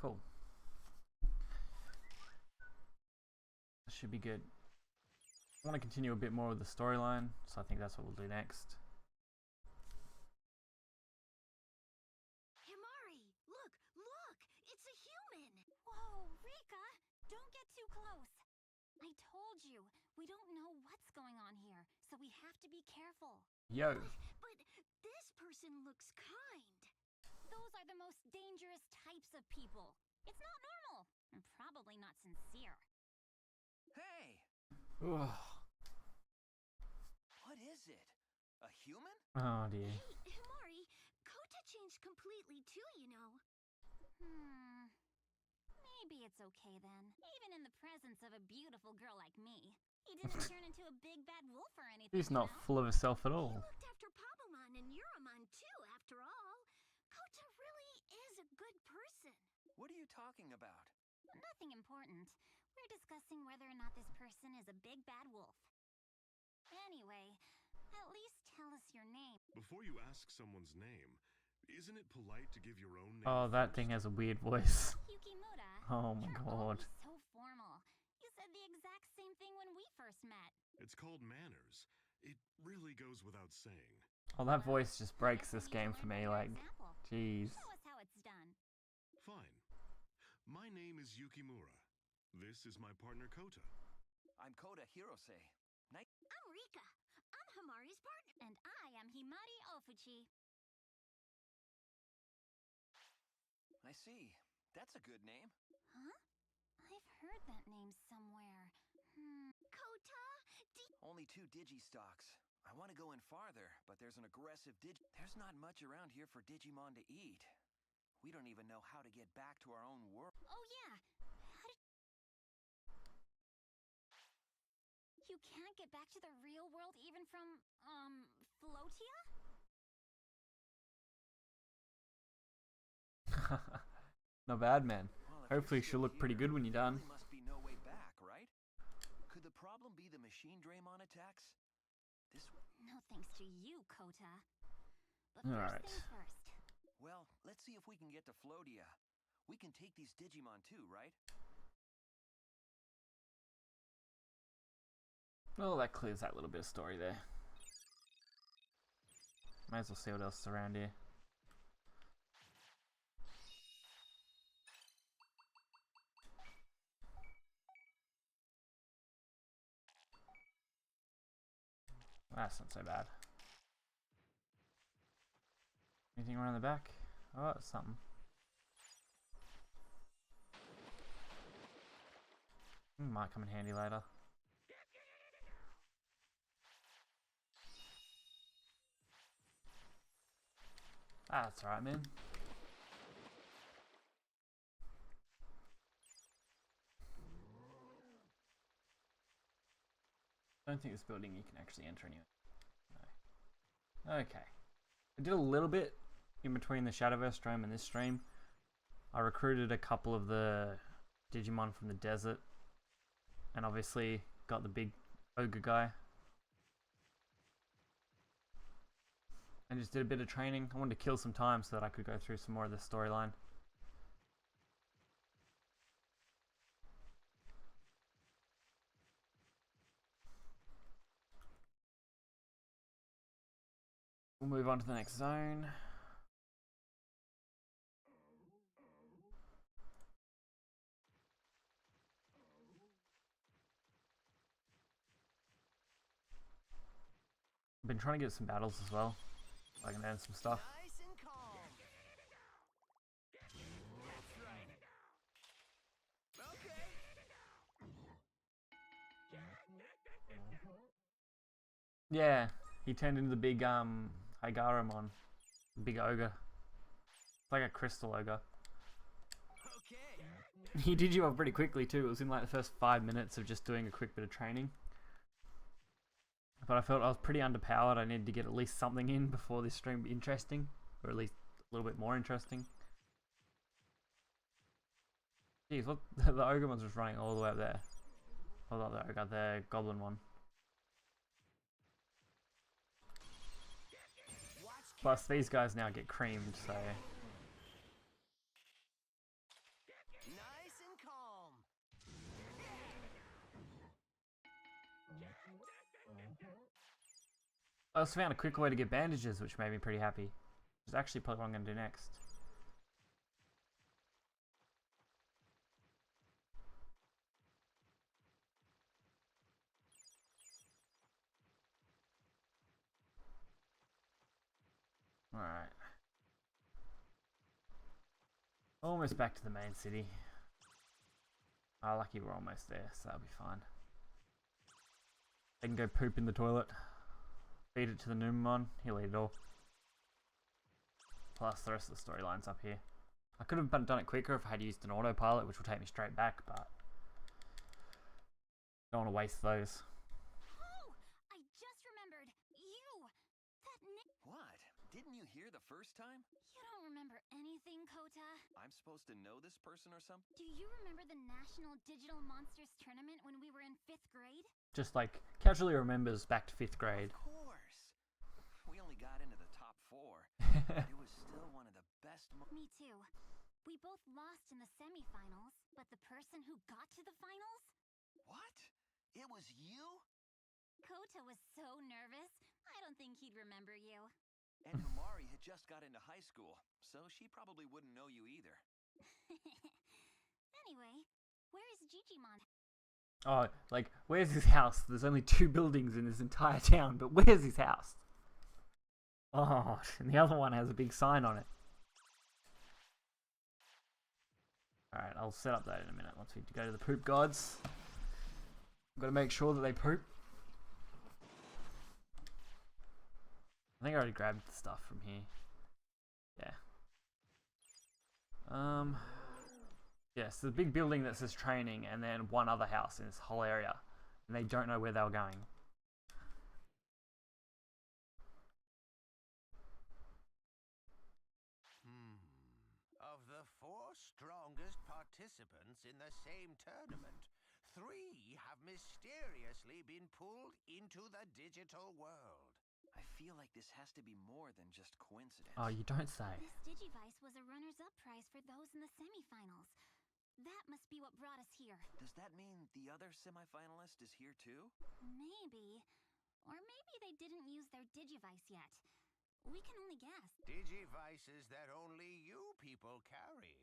Cool. That should be good. I want to continue a bit more with the storyline, so I think that's what we'll do next. Himari, look! It's a human! Whoa, Rika! Don't get too close! I told you, we don't know what's going on here, so we have to be careful. Yo. But this person looks kind. Those are the most dangerous types of people. It's not normal, and probably not sincere. Hey! Ugh. What is it? A human? Oh dear. Hey, Himari, Kota changed completely too, you know. Maybe it's okay then. Even in the presence of a beautiful girl like me, he didn't turn into a big bad wolf or anything. She's not full of herself at all. He looked after Pabamon and Yuramon too, after all. Kota really is a good person. What are you talking about? Nothing important. We're discussing whether or not this person is a big bad wolf. Anyway, at least tell us your name. Before you ask someone's name, isn't it polite to give your own name? Oh, that thing has a weird voice. Yukimura. Oh my You're god. always so formal. You said the exact same thing when we first met. It's called manners. It really goes without saying. Oh, that voice just breaks this game for me, like, jeez. Show us how it's done. Fine. My name is Yukimura. This is my partner Kota. I'm Kota Hirose. I'm Rika. I'm Himari's partner. And I am Himari Ofuchi. I see. That's a good name. Huh? I've heard that name somewhere. Kota? Only 2 Digistocks. I want to go in farther, but there's an aggressive There's not much around here for Digimon to eat. We don't even know how to get back to our own world. Oh yeah. You can't get back to the real world even from, Floatia? Not bad, man. Well, if Hopefully you're she'll still look pretty here, good when you're there done. really must be no way back, right? Could the problem be the machine Draymon attacks? No thanks to you, Kota. But All first right. things first. Well, let's see if we can get to Floatia. We can take these Digimon too, right? Well, that clears that little bit of story there. Might as well see what else is around here. That's not so bad. Anything around the back? Oh, it's something. Might come in handy later. Ah, that's alright, man. I don't think this building you can actually enter anyway. No. Okay. I did a little bit in between the Shadowverse stream and this stream. I recruited a couple of the Digimon from the desert. And obviously got the big ogre guy. And just did a bit of training. I wanted to kill some time so that I could go through some more of the storyline. We'll move on to the next zone. I've been trying to get some battles as well, so I can earn some stuff. Nice and calm. That's right. Okay. Yeah, he turned into the big Igaramon, big ogre. It's like a crystal ogre. Okay. He did you up pretty quickly too. It was in like the first 5 minutes of just doing a quick bit of training. But I felt I was pretty underpowered. I needed to get at least something in before this stream be interesting, or at least a little bit more interesting. Jeez, what the ogre one's just running all the way up there. Oh, not the ogre, the goblin one. Plus, these guys now get creamed, so I also found a quick way to get bandages, which made me pretty happy. Which is actually probably what I'm going to do next. Alright. Almost back to the main city. Oh, lucky we're almost there, so that'll be fine. They can go poop in the toilet. Feed it to the Numemon. He'll eat it all. Plus the rest of the storyline's up here. I could have done it quicker if I had used an autopilot, which will take me straight back, but don't want to waste those. Oh, I just remembered. You! That What? Didn't you hear the first time? You don't remember anything, Kota? I'm supposed to know this person or something? Do you remember the National Digital Monsters Tournament when we were in 5th grade? Just like casually remembers back to 5th grade. Of course. We only got into the top 4. But it was still one of the best Me too. We both lost in the semifinals, but the person who got to the finals? What? It was you? Kota was so nervous, I don't think he'd remember you. And Numari had just got into high school, so she probably wouldn't know you either. Anyway, where is Digimon? Oh, like, where's his house? There's only 2 buildings in this entire town, but where's his house? Oh, and the other one has a big sign on it. Alright, I'll set up that in a minute once we go to the poop gods. I've got to make sure that they poop. I think I already grabbed the stuff from here. Yeah. Yes, the big building that says training and then one other house in this whole area. And they don't know where they were going. Of the 4 strongest participants in the same tournament, 3 have mysteriously been pulled into the digital world. I feel like this has to be more than just coincidence. Oh, you don't say. This Digivice was a runner's-up prize for those in the semifinals. That must be what brought us here. Does that mean the other semifinalist is here too? Maybe. Or maybe they didn't use their Digivice yet. We can only guess. Digivices that only you people carry.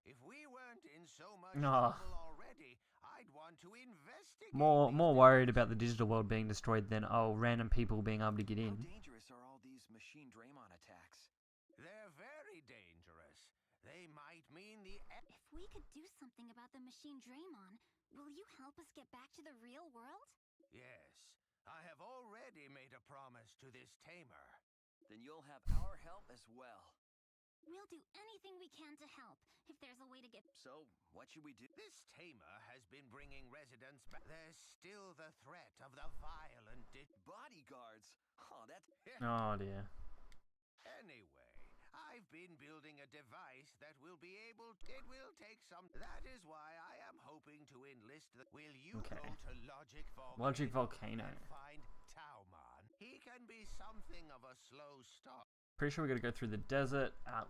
If we weren't in so much No. trouble already, I'd want to investigate. More worried about the digital world being destroyed than, oh, random people being able to get How in. dangerous are all these machine Draymon attacks? They're very dangerous. They might mean the If we could do something about the machine Draymon, will you help us get back to the real world? Yes, I have already made a promise to this tamer. Then you'll have our help as well. We'll do anything we can to help, if there's a way to get... So, what should we do? This tamer has been bringing residents back. There's still the threat of the violent Bodyguards! Oh, that's... Oh dear. Anyway, I've been building a device that will be able... It will take some... That is why I am hoping to enlist the... Will you Okay. go to Logic Volcano. and find Taumon? He can be something of a slow start. Pretty sure we're gonna go through the desert, out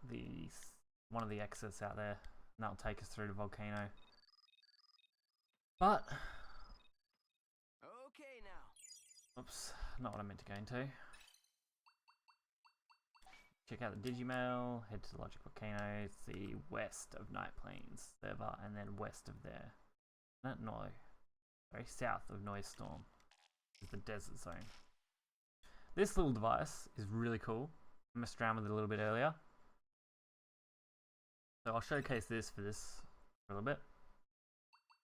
one of the exits out there, and that'll take us through to Volcano. But, Okay now. oops, not what I meant to go into. Check out the Digimail, head to the Logic Volcano, it's the west of Night Plains server, and then west of there. No, sorry, south of Noise Storm is the desert zone. This little device is really cool. I messed around with it a little bit earlier. So I'll showcase this for a little bit.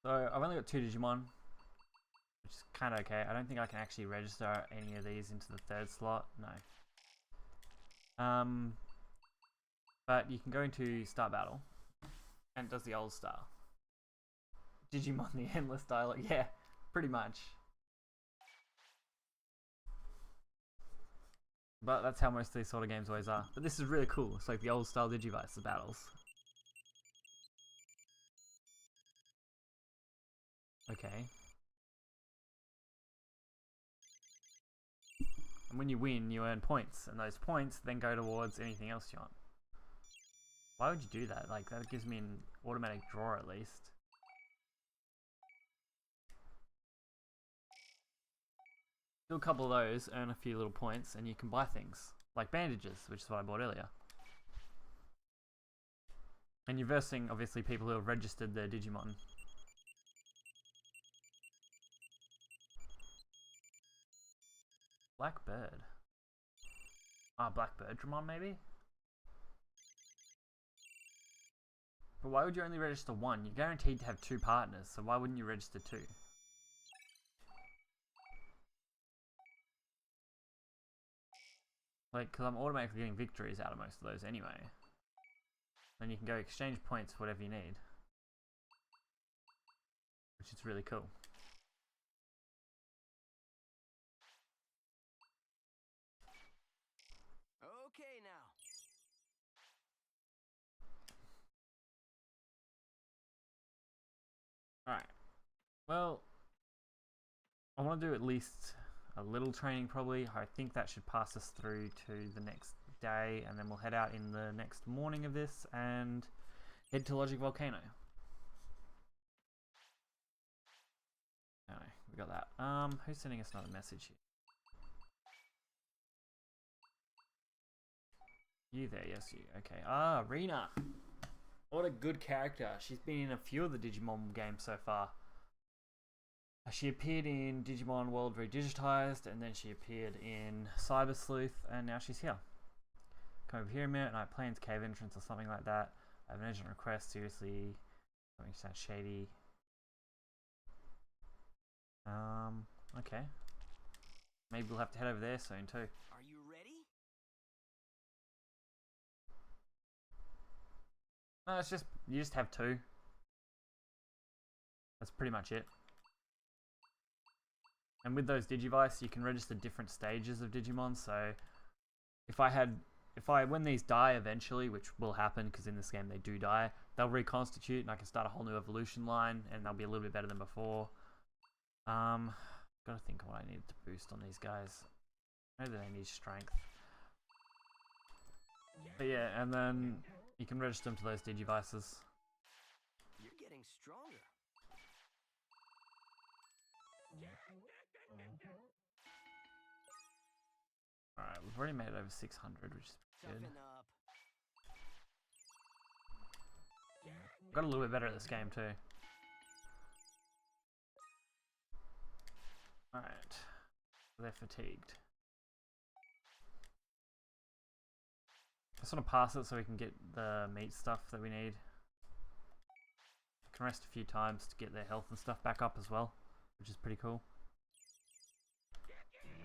So I've only got 2 Digimon, which is kind of okay. I don't think I can actually register any of these into the 3rd slot. No. But you can go into Start Battle, and it does the old style. Digimon the Endless Dialogue. Yeah, pretty much. But that's how most of these sort of games always are. But this is really cool. It's like the old style Digivice, the battles. Okay. And when you win, you earn points. And those points then go towards anything else you want. Why would you do that? Like, that gives me an automatic draw at least. Do a couple of those, earn a few little points, and you can buy things. Like bandages, which is what I bought earlier. And you're versing, obviously, people who have registered their Digimon. Blackbird. Ah, Blackbirdramon, maybe? But why would you only register one? You're guaranteed to have 2 partners, so why wouldn't you register 2? Like, because I'm automatically getting victories out of most of those anyway. Then you can go exchange points for whatever you need. Which is really cool. Okay, now. Alright. Well, I want to do at least a little training probably. I think that should pass us through to the next day, and then we'll head out in the next morning of this and head to Logic Volcano. Anyway, we got that. Who's sending us another message here? You there, yes you. Okay. Ah, Rena. What a good character. She's been in a few of the Digimon games so far. She appeared in Digimon World Redigitized, and then she appeared in Cyber Sleuth, and now she's here. Come over here a minute, Night Plains Cave Entrance or something like that. I have an urgent request, seriously. Something sounds shady. Okay. Maybe we'll have to head over there soon too. Are you ready? No, it's just, you just have 2. That's pretty much it. And with those Digivice, you can register different stages of Digimon, so when these die eventually, which will happen because in this game they do die, they'll reconstitute and I can start a whole new evolution line and they'll be a little bit better than before. Gotta think of what I need to boost on these guys. I know that they need strength. But yeah, and then you can register them to those Digivices. You're getting stronger. Alright, we've already made it over 600, which is good. Toughen up. Got a little bit better at this game too. Alright. They're fatigued. I just want to pass it so we can get the meat stuff that we need. I can rest a few times to get their health and stuff back up as well, which is pretty cool.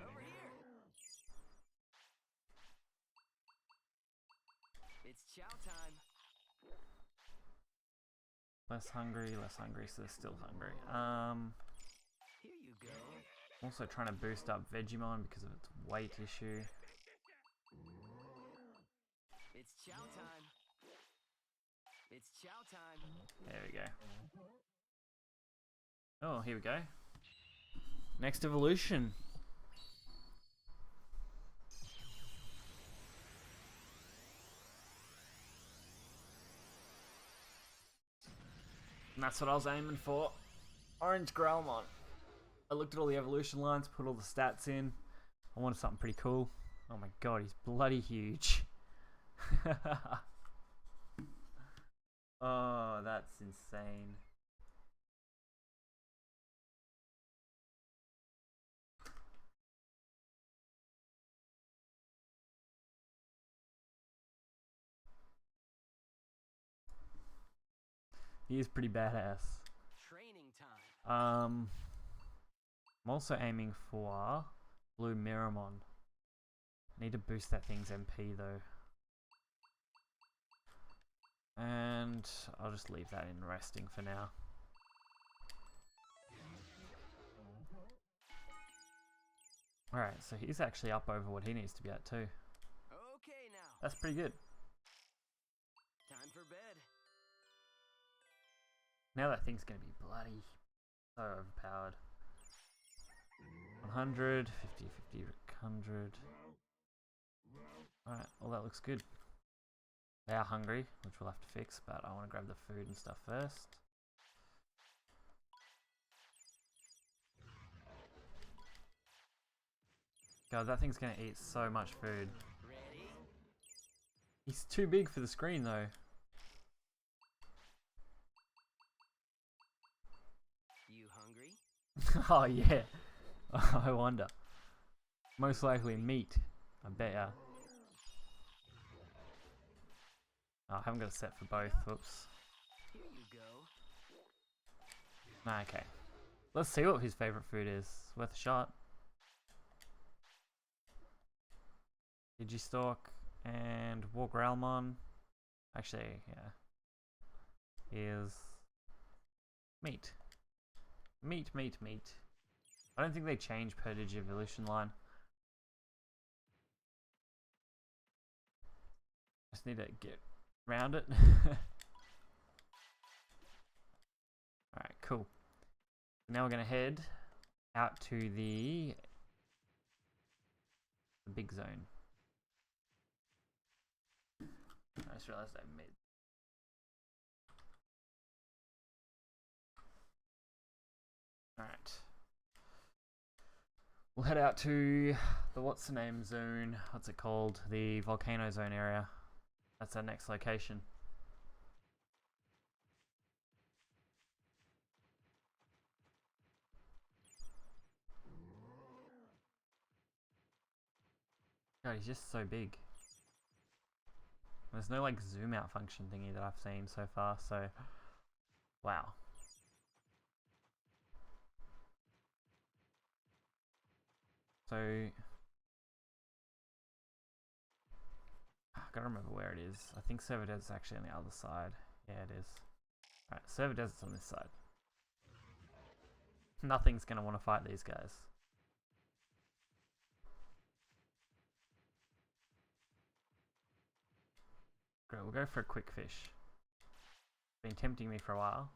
Over here. It's chow time. Less hungry, so they're still hungry. Here you go. Also trying to boost up Vegemon because of its weight issue. It's chow time. It's chow time. There we go. Oh, here we go. Next evolution. And that's what I was aiming for. Orange Growlmon. I looked at all the evolution lines, put all the stats in. I wanted something pretty cool. Oh my god, he's bloody huge. Oh, that's insane. He is pretty badass. Training time. I'm also aiming for Blue Miramon. I need to boost that thing's MP though. And I'll just leave that in resting for now. Alright, so he's actually up over what he needs to be at too. Okay, now. That's pretty good. Time for bed. Now that thing's gonna be bloody so overpowered. 100, 50, 50, 100. Alright, well that looks good. They are hungry, which we'll have to fix, but I want to grab the food and stuff first. God, that thing's gonna eat so much food. Ready? He's too big for the screen though. You hungry? Oh yeah. I wonder. Most likely meat. I bet ya. Oh, I haven't got a set for both. Whoops. Here you go. Nah, okay. Let's see what his favorite food is. Worth a shot. Digistalk and WarGrowlmon. Actually, yeah. Is meat. Meat. I don't think they change per Digivolution line. Just need to get around it. Alright, cool. Now we're going to head out to the big zone. I just realized I made. Alright. We'll head out to the what's the name zone? What's it called? The volcano zone area. That's our next location. God, he's just so big. There's no like zoom out function thingy that I've seen so far, so wow. So I gotta remember where it is. I think Server Desert's actually on the other side. Yeah, it is. Alright, Server Desert's on this side. Nothing's gonna want to fight these guys. Great, we'll go for a quick fish. Been tempting me for a while.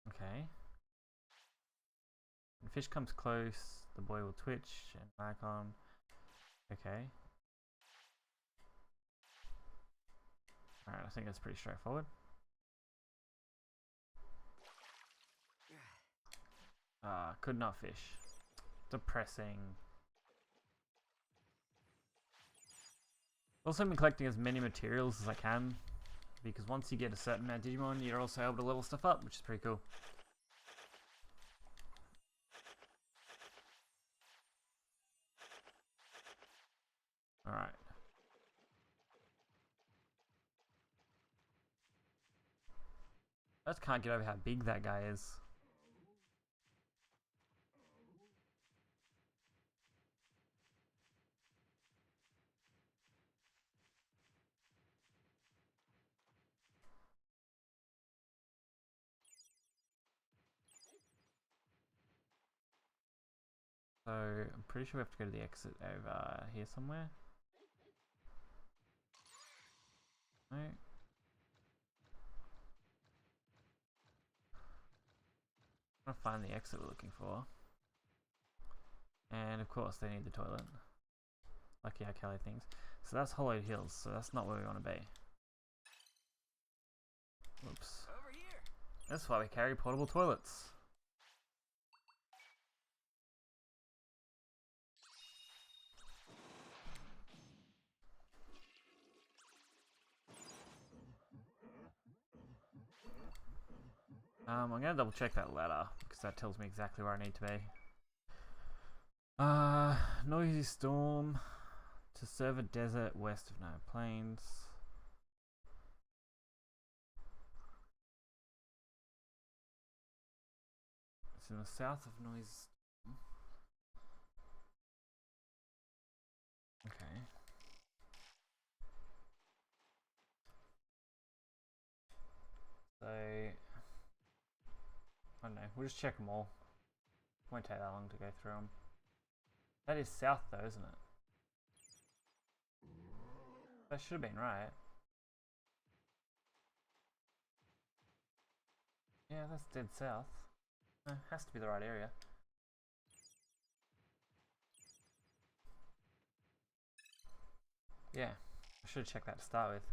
Okay. When fish comes close, the boy will twitch and back on. Okay. Alright, I think that's pretty straightforward. Could not fish. Depressing. Also been collecting as many materials as I can, because once you get a certain amount of Digimon, you're also able to level stuff up, which is pretty cool. Alright. I just can't get over how big that guy is. So, I'm pretty sure we have to go to the exit over here somewhere. No. I'm trying to find the exit we're looking for. And of course they need the toilet. Lucky our Kelly things. So that's Hollowed Hills, so that's not where we want to be. Whoops. Over here. That's why we carry portable toilets. I'm gonna double check that ladder because that tells me exactly where I need to be. Noisy Storm to Server Desert west of Nile Plains. It's in the south of Noisy Storm. Okay. So I don't know, we'll just check them all. Won't take that long to go through them. That is south though, isn't it? That should have been right. Yeah, that's dead south. Has to be the right area. Yeah, I should have checked that to start with.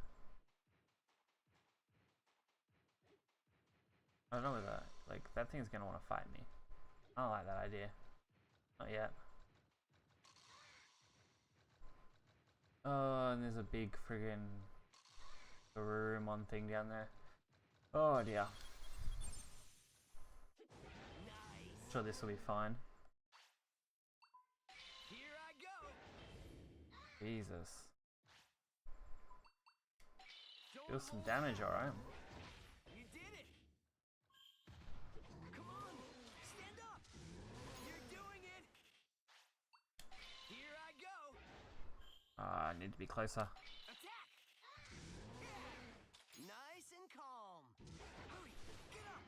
I don't know whether, like, that thing's gonna want to fight me. I like that idea. Not yet. Oh, and there's a big friggin' WarGrowlmon thing down there. Oh dear. Sure, this will be fine. Here I go. Jesus. Deal some damage, alright. You did it. Come on, stand up. You're doing it. Here I go. I need to be closer. Attack. Yeah. Nice and calm. Hurry, get up.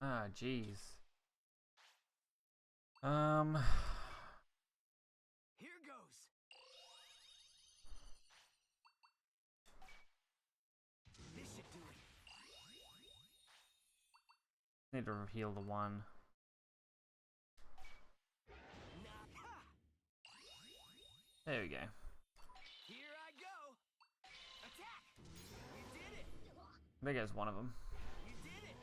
Ah, jeez. Here goes. This should do it. Need to heal the one. There we go. Here I go. Attack. You did it. There goes one of them. You did it.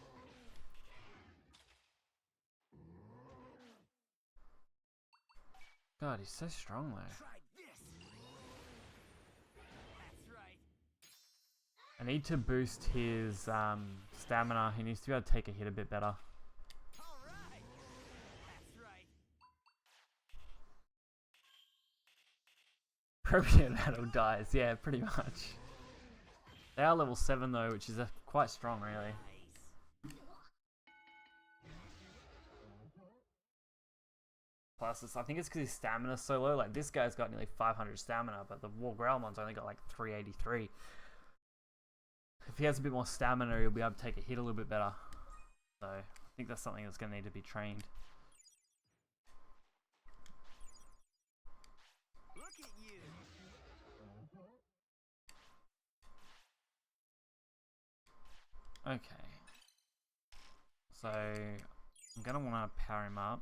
God, he's so strong though. Try this. That's right. I need to boost his stamina. He needs to be able to take a hit a bit better. All right. That's right. Appropriate battle dies, yeah, pretty much. They are level 7 though, which is quite strong really. Nice. Plus, I think it's because his stamina's so low. Like, this guy's got nearly 500 stamina, but the WarGrowlmon's only got like 383. If he has a bit more stamina, he'll be able to take a hit a little bit better. So, I think that's something that's going to need to be trained. Look at you. Okay. So, I'm going to want to power him up.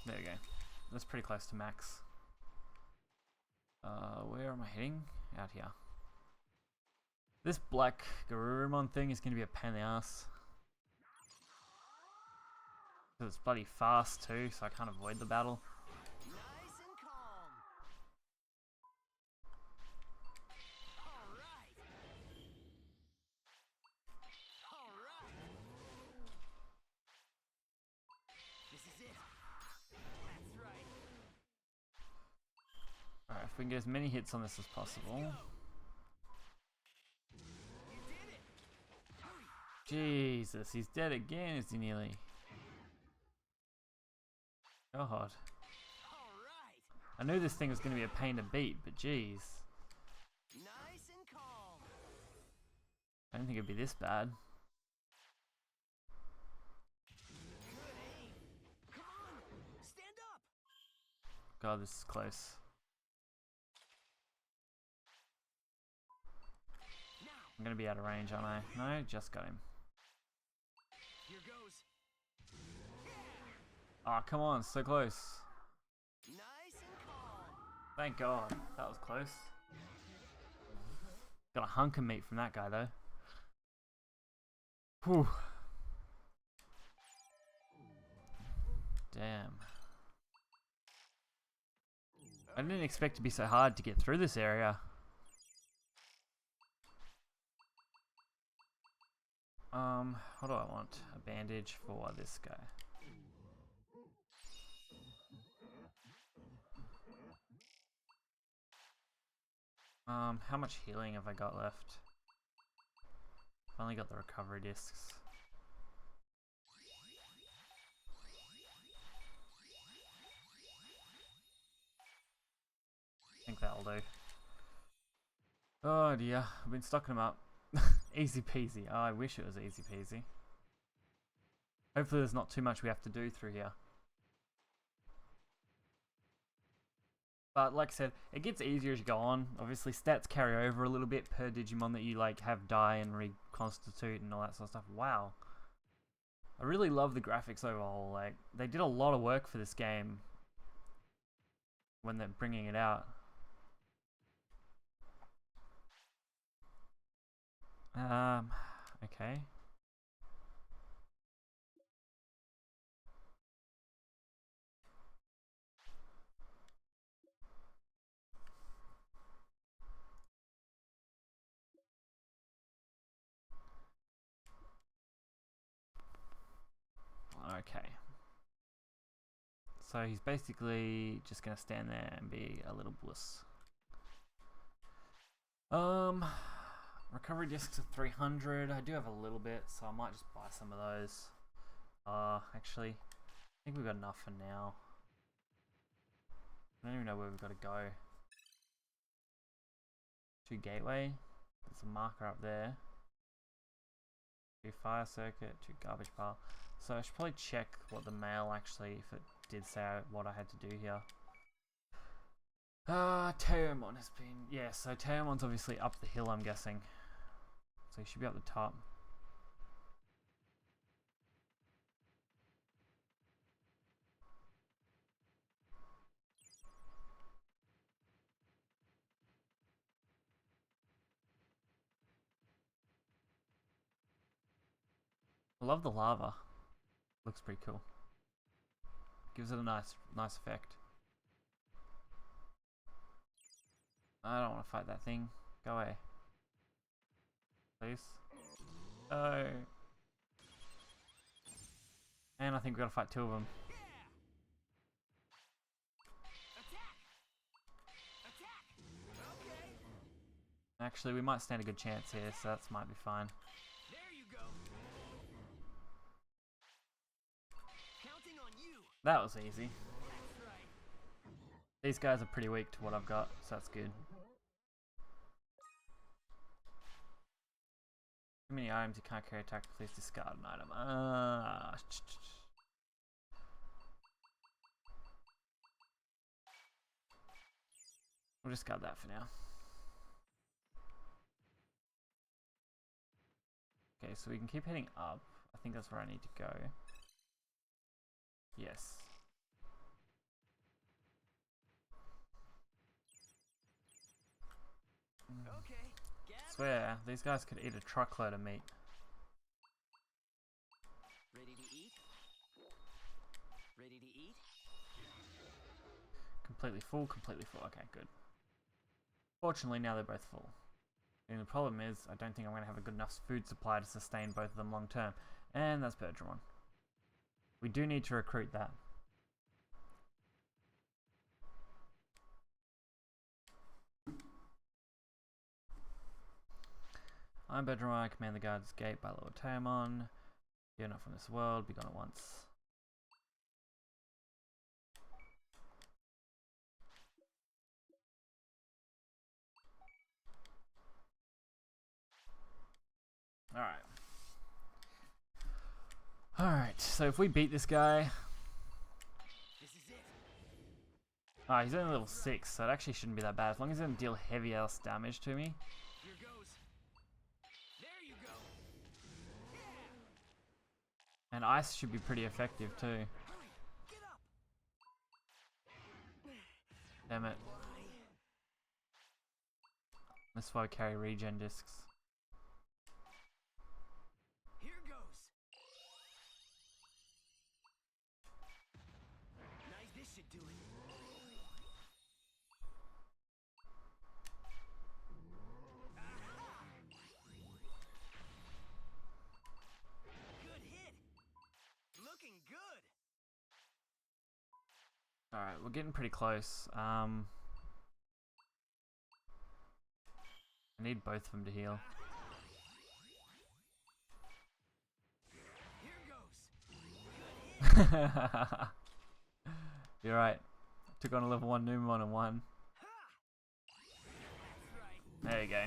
There we go. That's pretty close to max. Where am I heading? Out here. This black Garurumon thing is going to be a pain in the ass. Because it's bloody fast too, so I can't avoid the battle. Nice and calm. All right. All right. This is it. That's right. Alright, if we can get as many hits on this as possible. You did it. Hurry. Jesus, he's dead again, is he nearly? God. All right. I knew this thing was going to be a pain to beat, but jeez. Nice and calm. I didn't think it'd be this bad. Good aim. Come on. Stand up. God, this is close. Now. I'm going to be out of range, aren't I? No, just got him. Here goes. Oh, come on, so close. Nice and calm. Thank God, that was close. Got a hunk of meat from that guy though. Whew. Damn. I didn't expect it to be so hard to get through this area. What do I want? A bandage for this guy. How much healing have I got left? I've only got the recovery discs. I think that'll do. Oh dear, I've been stocking them up. Easy peasy. Oh, I wish it was easy peasy. Hopefully there's not too much we have to do through here. But like I said, it gets easier as you go on. Obviously stats carry over a little bit per Digimon that you like have die and reconstitute and all that sort of stuff. Wow. I really love the graphics overall. Like, they did a lot of work for this game. when they're bringing it out. Okay. Okay. So he's basically just gonna stand there and be a little wuss. Recovery discs are 300. I do have a little bit, so I might just buy some of those. Actually, I think we've got enough for now. I don't even know where we've got to go. To Gateway. There's a marker up there. To Fire Circuit, to Garbage Pile. So I should probably check what the mail actually, if it did say what I had to do here. Teomon has been... Yeah, so Teomon's obviously up the hill, I'm guessing. So he should be up the top. I love the lava. Looks pretty cool. Gives it a nice effect. I don't want to fight that thing. Go away. Please. Oh. And I think we've got to fight two of them. Actually, we might stand a good chance here, so that might be fine. There you go. Counting on you. That was easy. That's right. These guys are pretty weak to what I've got, so that's good. Too many items you can't carry attack, please discard an item. We'll discard that for now. Okay, so we can keep heading up. I think that's where I need to go. Yes. Okay. Swear, these guys could eat a truckload of meat. Ready to eat? Ready to eat? Completely full, completely full. Okay, good. Fortunately, now they're both full. And the problem is, I don't think I'm going to have a good enough food supply to sustain both of them long term. And that's Bergeron. We do need to recruit that. I'm Bergeron, I command the guard's gate by Lord Teomon. You're not from this world, be gone at once. Alright, so if we beat this guy... This is it. Oh, he's only level 6, so it actually shouldn't be that bad. As long as he doesn't deal heavy else damage to me. Here goes. There you go. Yeah. And ice should be pretty effective too. Hurry. Get up. Damn it. That's why I carry regen discs. Here goes. Nice, this should do it. Aha! Good hit. Looking good. Alright, we're getting pretty close. I need both of them to heal. Here goes. Good hit. You're right. Took on a level 1 Numemon and won. Ha! That's right. There you go.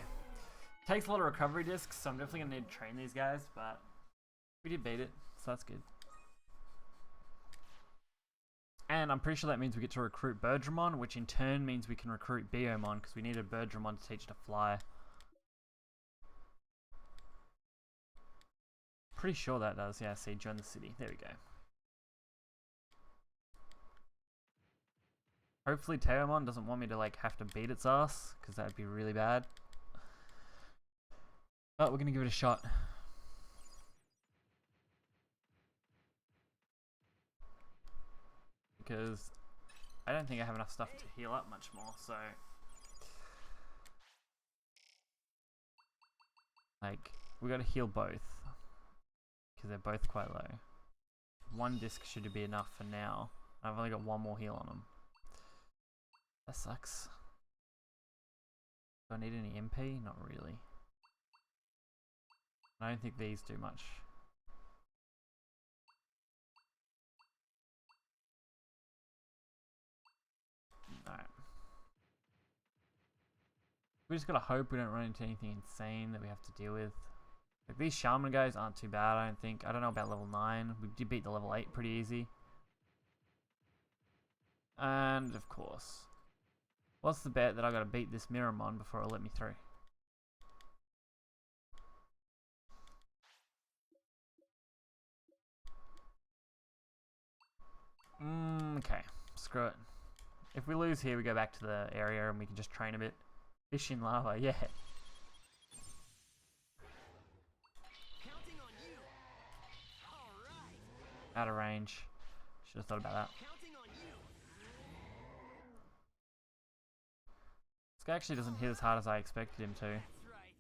Takes a lot of recovery discs, so I'm definitely going to need to train these guys, but we did beat it, so that's good. And I'm pretty sure that means we get to recruit Bergeron, which in turn means we can recruit Biomon, because we need a Bergeron to teach to fly. Pretty sure that does, yeah, see, join the city. There we go. Hopefully Teomon doesn't want me to like have to beat its ass, because that'd be really bad. But we're gonna give it a shot. Because I don't think I have enough stuff to heal up much more, so like we gotta heal both. Because they're both quite low. One disc should be enough for now. I've only got one more heal on them. That sucks. Do I need any MP? Not really. I don't think these do much. Alright. We just gotta hope we don't run into anything insane that we have to deal with. Like these shaman guys aren't too bad, I don't think. I don't know about level 9. We did beat the level 8 pretty easy. And of course, what's the bet that I gotta beat this Miramon before it'll let me through? Okay, screw it. If we lose here, we go back to the area and we can just train a bit. Fish in lava, yeah. Counting on you. All right. Out of range. Should have thought about that. Counting on you. This guy actually doesn't hit as hard as I expected him to. That's right.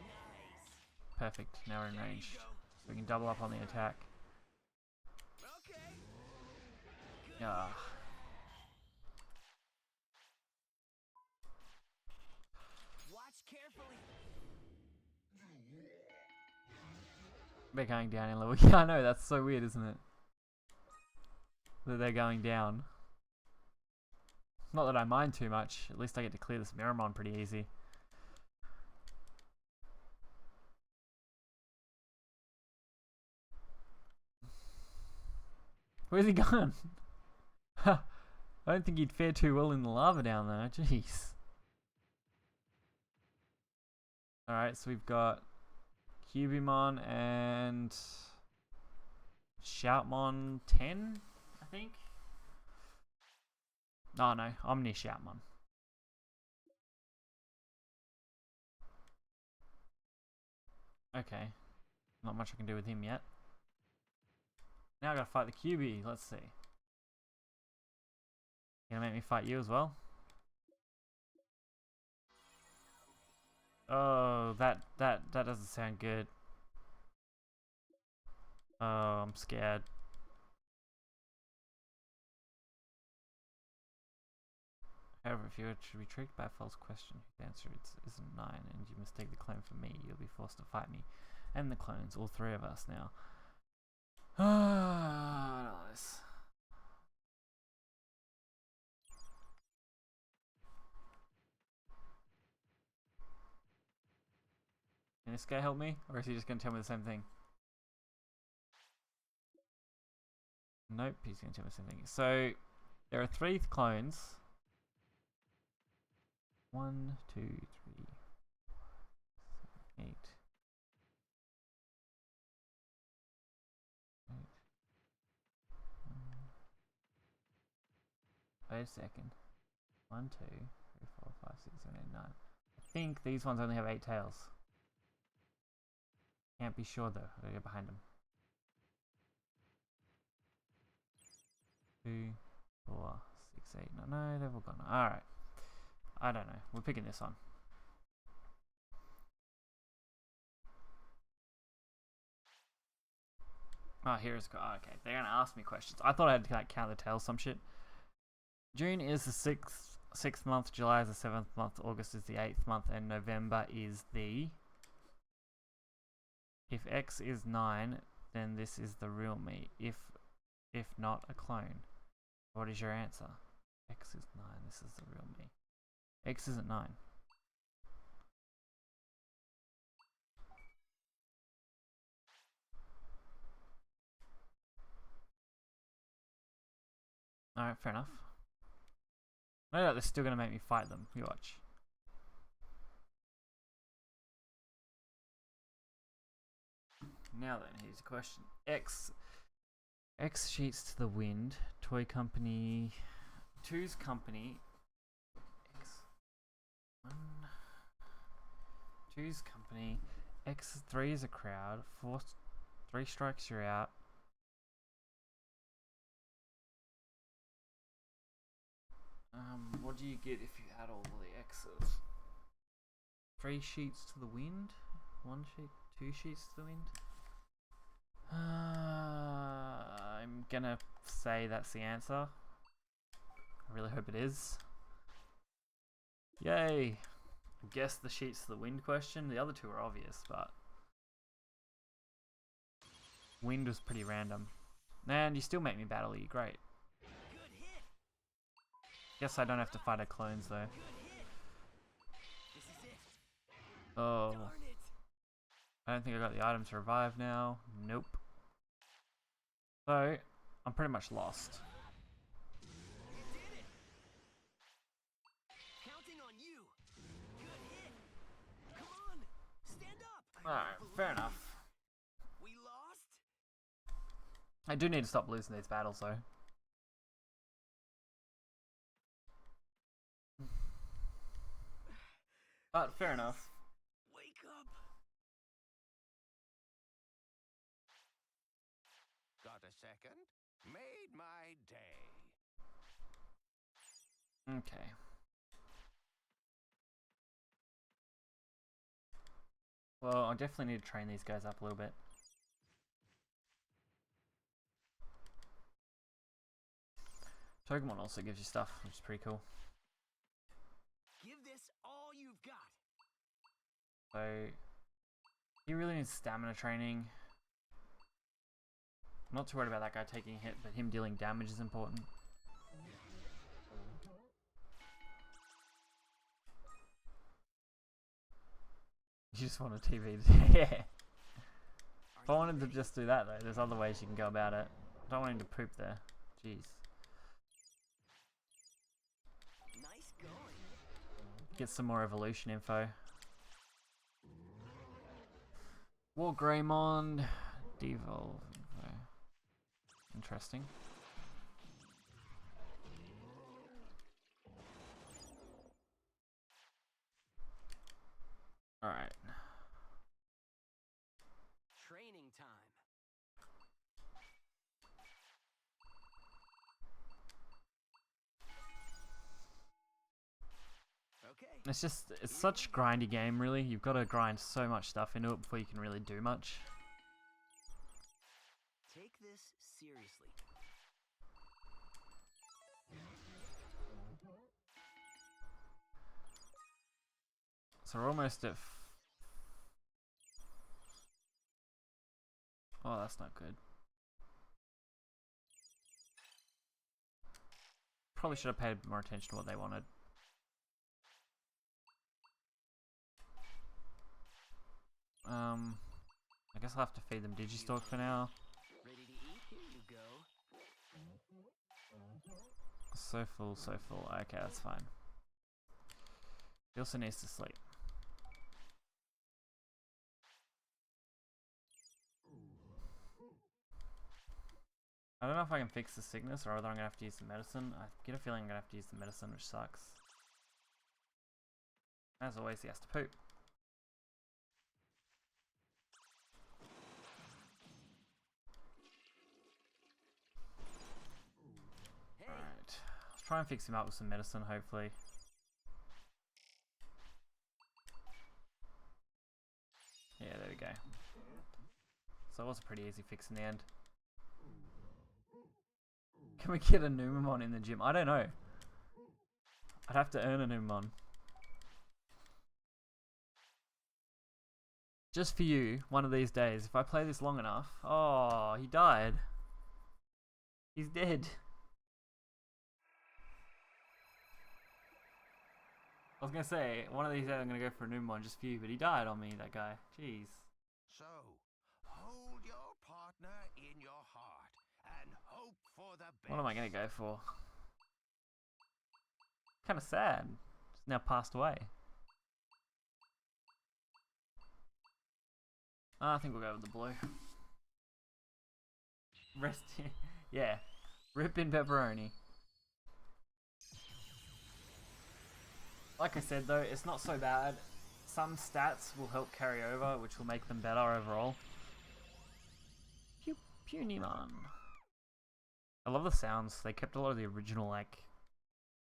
Nice. Perfect, now we're in There you range. go. So we can double up on the attack. Okay. Good. Yeah. Watch carefully. They're going down in level. Yeah, I know, that's so weird, isn't it? That they're going down. Not that I mind too much. At least I get to clear this Miramon pretty easy. Where's he gone? I don't think he'd fare too well in the lava down there. Jeez. Alright, so we've got Kubimon and Shoutmon 10, I think. Oh no, Omni Shoutmon. Okay. Not much I can do with him yet. Now I gotta fight the QB. Let's see. Gonna make me fight you as well? Oh, that doesn't sound good. Oh, I'm scared. However, if you were to be tricked by a false question whose answer isn't 9 and you mistake the clone for me, you'll be forced to fight me. And the clones, all 3 of us now. Ah, nice. Can this guy help me? Or is he just going to tell me the same thing? Nope, he's going to tell me the same thing. So, there are 3 clones. 1, 2, 3, 8. 8. Wait a second. 1, 2, 3, 4, 5, 6, 7, 8, 9. I think these ones only have 8 tails. Can't be sure though. I gotta go behind them. 2, 4, 6, 8. No, they've all gone. Alright. I don't know. We're picking this one. Oh, here's... Oh, okay, they're gonna ask me questions. I thought I had to like, count the tails, some shit. June is the 6th month, July is the 7th month, August is the 8th month, and November is the... If X is 9, then this is the real me. If not, a clone. What is your answer? X is 9, this is the real me. X isn't 9. Alright, fair enough. No doubt they're still going to make me fight them. You watch. Now then, here's a question. X X sheets to the wind. Toy company. 2's company. X1. 2's company. X3 is a crowd. 4, 3 strikes, you're out. What do you get if you add all the X's? 3 sheets to the wind. 1 sheet, 2 sheets to the wind. I'm gonna say that's the answer. I really hope it is. Yay! I guess the sheets to the wind question. The other two are obvious, but wind was pretty random. Man, you still make me battle you. Great. Guess I don't have to fight our clones though. Oh. I don't think I got the item to revive now. Nope. So, I'm pretty much lost. Alright, fair enough. We lost? I do need to stop losing these battles though. But fair enough. Wake up. Got a second? Made my day. Okay. Well, I definitely need to train these guys up a little bit. Pokemon also gives you stuff, which is pretty cool. Give this all you've got. So, he really needs stamina training. I'm not too worried about that guy taking a hit, but him dealing damage is important. You just want a TV. Yeah. If I wanted to just do that though, there's other ways you can go about it. I don't want him to poop there. Jeez. Nice going. Get some more evolution info. WarGrowlmon, devolve info. Interesting. Alright. Training time. Okay. It's such a grindy game really. You've got to grind so much stuff into it before you can really do much. Take this seriously. So we're almost at... Oh, that's not good. Probably should have paid more attention to what they wanted. I guess I'll have to feed them Digistalk for now. Ready to eat? Here you go. So full, so full. Okay, that's fine. He also needs to sleep. I don't know if I can fix the sickness or whether I'm going to have to use the medicine. I get a feeling I'm going to have to use the medicine, which sucks. As always, he has to poop. Alright. Let's try and fix him up with some medicine, hopefully. Yeah, there we go. So it was a pretty easy fix in the end. Can we get a Numemon in the gym? I don't know. I'd have to earn a Numemon. Just for you, one of these days, if I play this long enough... Oh, he died. He's dead. I was gonna say, one of these days I'm gonna go for a Numemon just for you, but he died on me, that guy. Jeez. So, hold your partner in your heart and hope for the best. What am I gonna go for? Kinda sad. He's now passed away. I think we'll go with the blue. Rest here. Yeah. Rip in pepperoni. Like I said though, it's not so bad. Some stats will help carry over, which will make them better overall. Punimon. I love the sounds. They kept a lot of the original like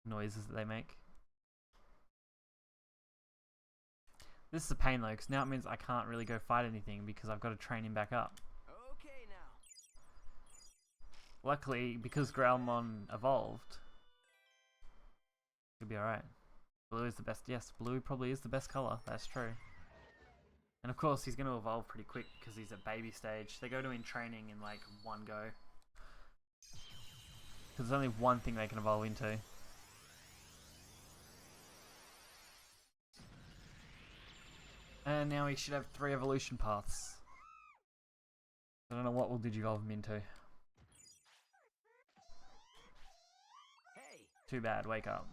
noises that they make. This is a pain though, because now it means I can't really go fight anything because I've got to train him back up. Okay now. Luckily, because Growlmon evolved, it'll be alright. Blue is the best. Yes, blue probably is the best color. That's true. And of course, he's going to evolve pretty quick because he's at baby stage. They go to in training in like one go. Because there's only one thing they can evolve into. And now he should have 3 evolution paths. I don't know what we'll digivolve him into. Hey. Too bad, wake up.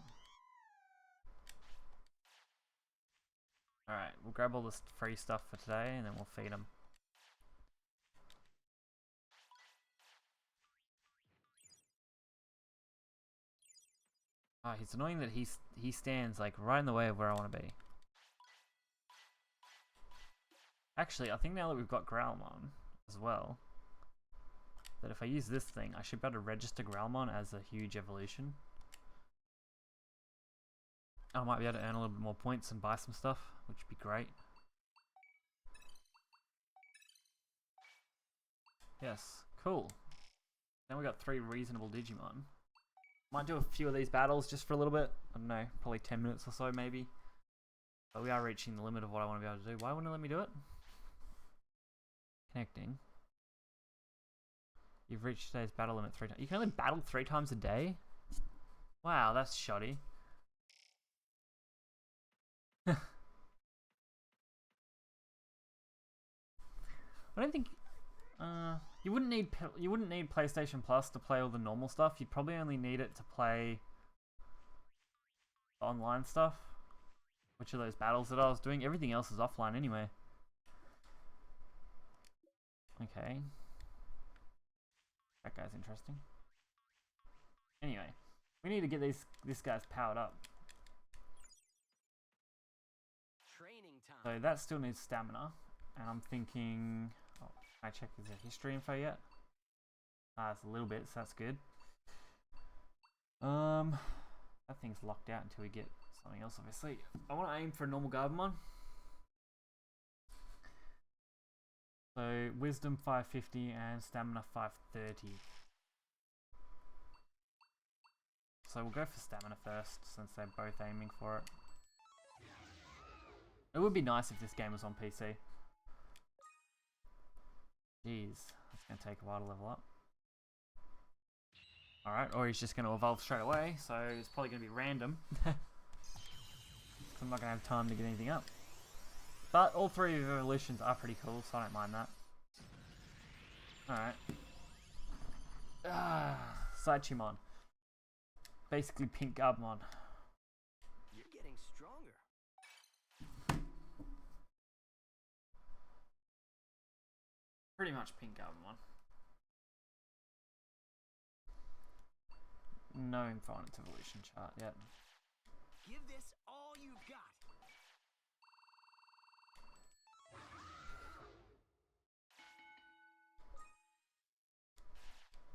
Alright, we'll grab all this free stuff for today and then we'll feed him. Ah, it's annoying that he stands like right in the way of where I want to be. Actually, I think now that we've got Growlmon as well, that if I use this thing, I should be able to register Growlmon as a huge evolution. I might be able to earn a little bit more points and buy some stuff, which would be great. Yes, cool. Now we got 3 reasonable Digimon. Might do a few of these battles just for a little bit. I don't know, probably 10 minutes or so maybe. But we are reaching the limit of what I want to be able to do. Why wouldn't it let me do it? Connecting. You've reached today's battle limit 3 times. You can only battle 3 times a day? Wow, that's shoddy. I don't think you wouldn't need PlayStation Plus to play all the normal stuff. You'd probably only need it to play online stuff, which are those battles that I was doing. Everything else is offline anyway. Okay, that guy's interesting. Anyway, we need to get this guy's powered up. Training time. So that still needs stamina, and I'm thinking. Oh, can I check is there history info yet? It's a little bit, so that's good. That thing's locked out until we get something else. Obviously, I want to aim for a normal Garbamon. So wisdom 550 and stamina 530. So we'll go for stamina first, since they're both aiming for it. It would be nice if this game was on PC. Jeez, that's going to take a while to level up. Alright, or he's just going to evolve straight away, so it's probably going to be random. I'm not going to have time to get anything up. But all 3 of the evolutions are pretty cool, so I don't mind that. Alright. Saichimon. Basically pink Garbamon. You're getting stronger. Pretty much pink Garbamon. No info on its evolution chart yet. Give this all you've got.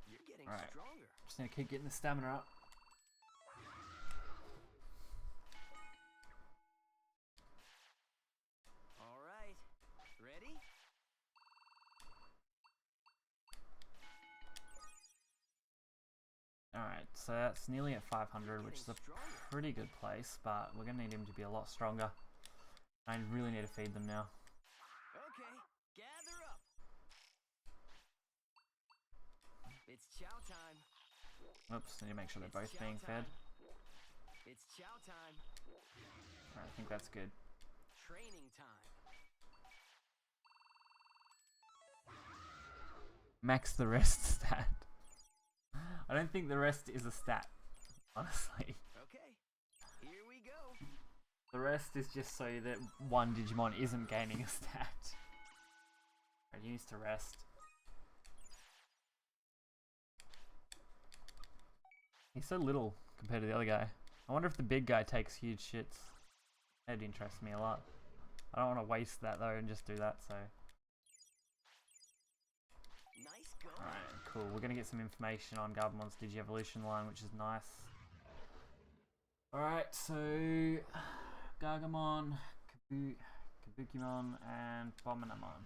You're getting Alright. stronger. Just need to keep getting the stamina up. All right. Ready? Alright, so that's nearly at 500, which is a pretty good place, but we're going to need him to be a lot stronger. I really need to feed them now. Okay, gather up. It's chow time. Oops, need to make sure they're both Chow being fed. time. It's chow time. Alright, I think that's good. Training time. Max the rest stat. I don't think the rest is a stat, honestly. Okay, here we go. The rest is just so that one Digimon isn't gaining a stat. Right, he needs to rest. He's so little compared to the other guy. I wonder if the big guy takes huge shits. That'd interest me a lot. I don't want to waste that though and just do that, so. Nice go. Alright, cool. We're gonna get some information on Gardemont's Digi-Evolution line, which is nice. Alright, so Gargomon, Kabukimon, and Bominamon.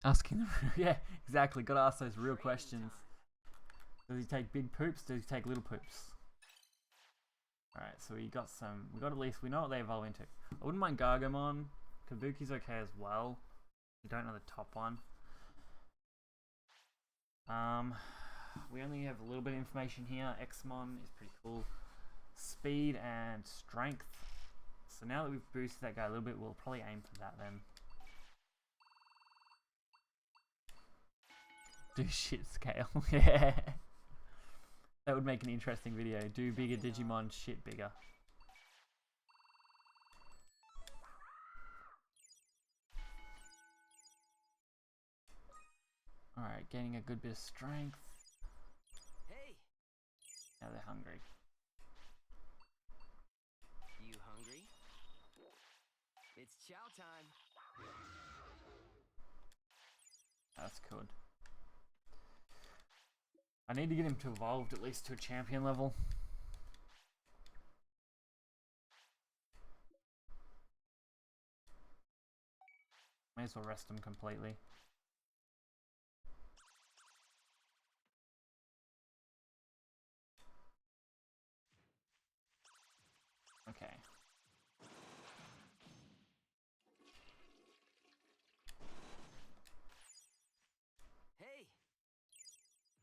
Asking them, yeah, exactly. Gotta ask those real questions. Does he take big poops? Does he take little poops? Alright, so we got at least, we know what they evolve into. I wouldn't mind Gargomon. Kabuki's okay as well. We don't know the top one. We only have a little bit of information here. Xmon is pretty cool. Speed and strength. So now that we've boosted that guy a little bit, we'll probably aim for that then. Do shit scale, yeah. That would make an interesting video. Do bigger Digimon, shit bigger. Alright, getting a good bit of strength. Hey, Now they're hungry. you hungry? It's chow time. That's good. I need to get him to evolved at least to a champion level. May as well rest him completely. Okay. Hey,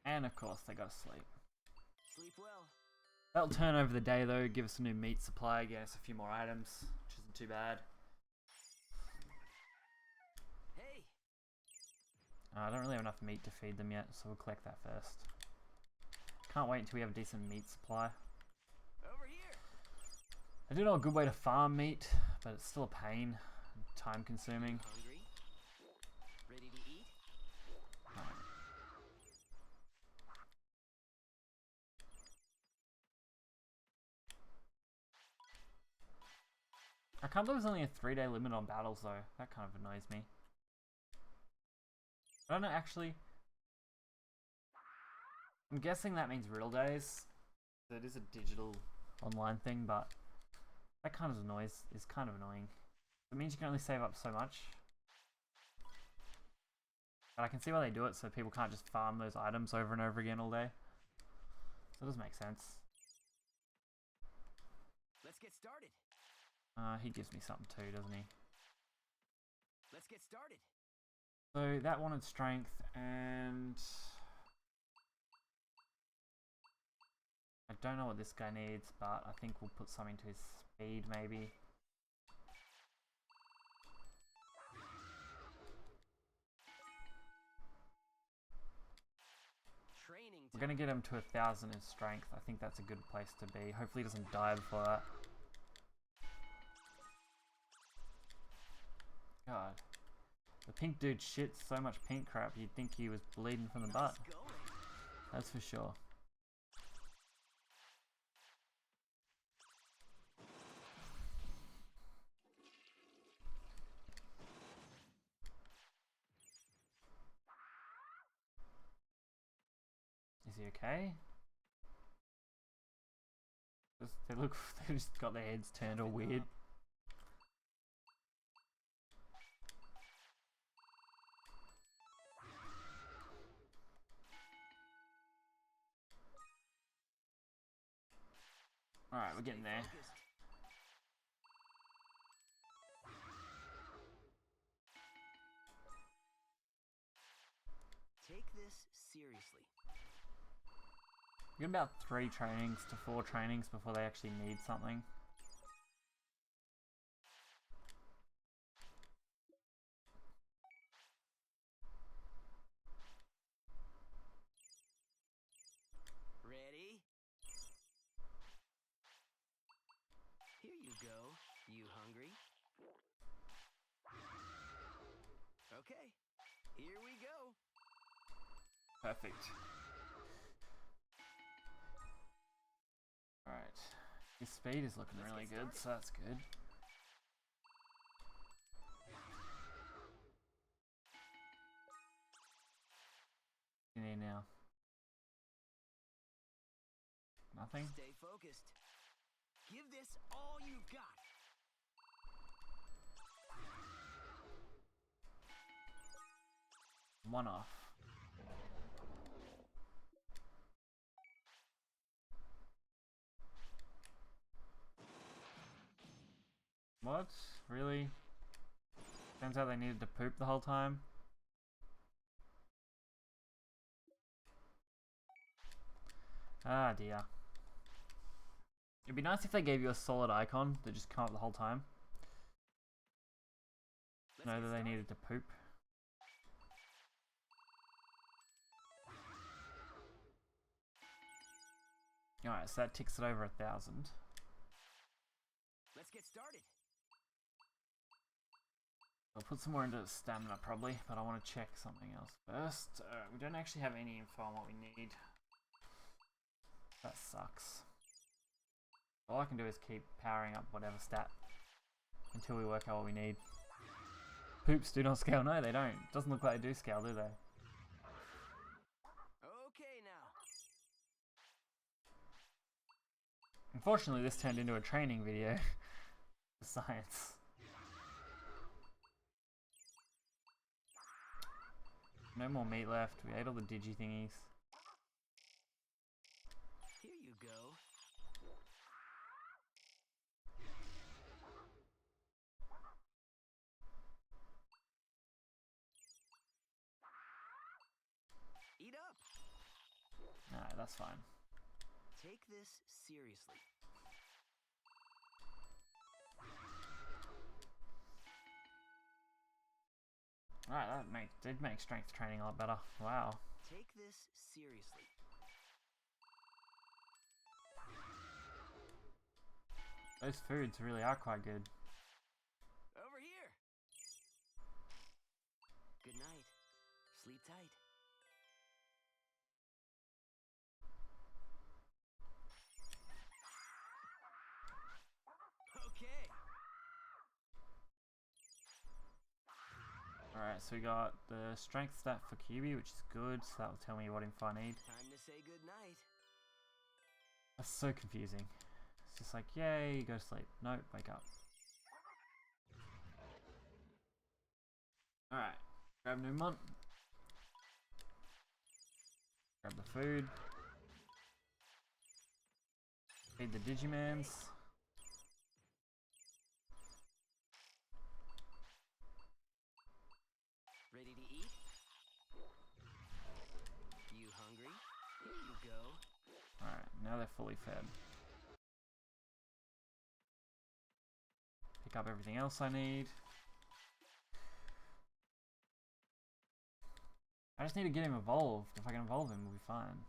And of course they gotta sleep. sleep well. That'll turn over the day though, give us a new meat supply, get us a few more items, which isn't too bad. Hey, I don't really have enough meat to feed them yet, so we'll collect that first. Can't wait until we have a decent meat supply. over here. I do know a good way to farm meat, but it's still a pain, time consuming. Hungry? Ready to eat? I can't believe there's only a 3-day limit on battles though. That kind of annoys me. I don't know, actually. I'm guessing that means real days. It is a digital online thing, but that kind of is kind of annoying. It means you can only save up so much. But I can see why they do it, so people can't just farm those items over and over again all day. So it does make sense. Let's get started. He gives me something too, doesn't he? Let's get started. So that wanted strength, and I don't know what this guy needs, but I think we'll put something to his speed maybe. Training We're gonna get him to 1,000 in strength. I think that's a good place to be. Hopefully he doesn't die before that. God. The pink dude shits so much pink crap, you'd think he was bleeding from the butt. Nice going. That's for sure. Is he okay? They look, they just got their heads turned all weird. Alright, we're getting there. Focused. Take this seriously. We get about 3 trainings to 4 trainings before they actually need something. Ready? Here you go. You hungry? Okay, here we go. Perfect. Alright. His speed is looking really good, so that's good. What do you need now? Nothing? Stay focused. Give this all you've got. One off. What? Really? Turns out they needed to poop the whole time. Ah dear. It'd be nice if they gave you a solid icon that just come up the whole time. Know that they needed to poop. Alright, so that ticks it over 1,000. Let's get started. I'll put some more into stamina probably, but I want to check something else first. We don't actually have any info on what we need. That sucks. All I can do is keep powering up whatever stat until we work out what we need. Poops do not scale. No, they don't. Doesn't look like they do scale, do they? Okay now. Unfortunately, this turned into a training video for science. No more meat left. We ate all the digi thingies. Here you go. Eat up. Alright, that's fine. Take this seriously. Alright, that did make strength training a lot better. Wow. Take this seriously. Those foods really are quite good. Over here. Good night. Sleep tight. Okay. Alright, so we got the strength stat for Kubi, which is good, so that will tell me what info I need. Time to say good night. That's so confusing. It's just like, yay, go to sleep. Nope, wake up. Alright, grab Numon. Grab the food. Feed the Digimons. Ready to eat? You hungry? Here you go. Alright, now they're fully fed. Pick up everything else I need. I just need to get him evolved. If I can evolve him, we'll be fine.